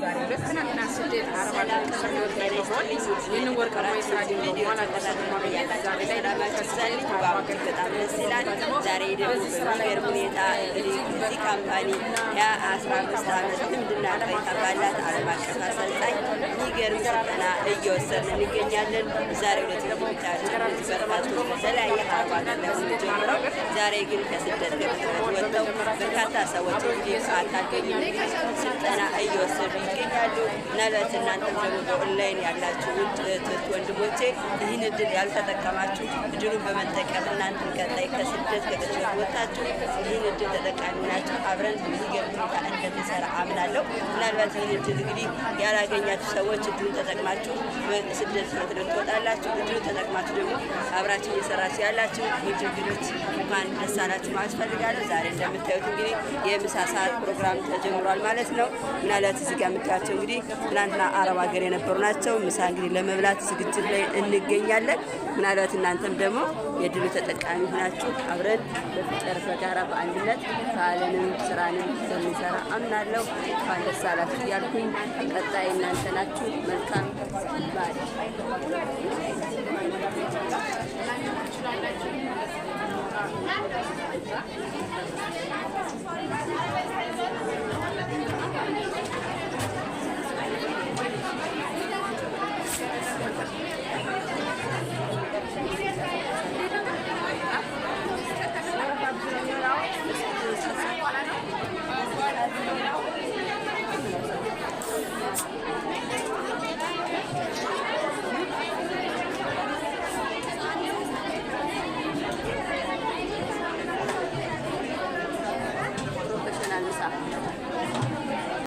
በዛሬ ዕለት ትናንትና ስደት አረብ ሀገር ላይ ሆን ይህንን ወርቃማ የስራ ዲፕሎማ ላቀሳት ማግኘት ዛሬ ላይ ለማከሳት ማዋቀር በጣም ደስ ይላል። ዛሬ ደግሞ በሚገርም ሁኔታ እዚህ ካምፓኒ የ15 ዓመት ልምድና ቆይታ ባላት ዓለም አቀፍ አሰልጣኝ የሚገርም ስልጠና እየወሰድን እንገኛለን። ዛሬ ዕለት የምታያቸው በርካቶች በተለያየ አረብ ሀገር ላይ ሆኑ ጀምረው ዛሬ ግን ከስደት ገብተው ወጥተው በርካታ ሰዎች አካል ስልጠና እየወሰዱ ይገኛሉ። ምናልባት እናንተም ደግሞ በኦንላይን ያላችሁ ውድ እህት ወንድሞቼ ይህን እድል ያልተጠቀማችሁ እድሉን በመጠቀም እናንተም ቀጣይ ከስደት ከጥፋት ወጥታችሁ ይህን እድል ተጠቃሚ ናችሁ። አብረን በሚገርም ሁኔታ እንደምንሰራ አምናለሁ። ምናልባት ይህን እድል እንግዲህ ያላገኛችሁ ሰዎች እድሉን ተጠቅማችሁ ስደት ትወጣላችሁ። እድሉን ተጠቅማችሁ ደግሞ አብራችሁ እየሰራችሁ ያላችሁ የጅግሮች እንኳን ደስ አላችሁ ማለት ፈልጋለሁ። ዛሬ እንደምታዩት እንግዲህ የምሳ ሰዓት ፕሮግራም ተጀምሯል ማለት ነው። ምናልባት እዚህ ጋር የምታዩቸው እንግዲህ ትናንትና አረብ ሀገር የነበሩ ናቸው። ምሳ እንግዲህ ለመብላት ዝግጅት ላይ እንገኛለን። ምናልባት እናንተም ደግሞ የድሉ ተጠቃሚ ሆናችሁ አብረን በፍቅር በጋራ በአንድነት ባህልንም ስራንም እንደምንሰራ አምናለሁ። እንኳን ደስ አላችሁ እያልኩኝ ቀጣይ እናንተ ናችሁ። መልካም በዓል። Thank you.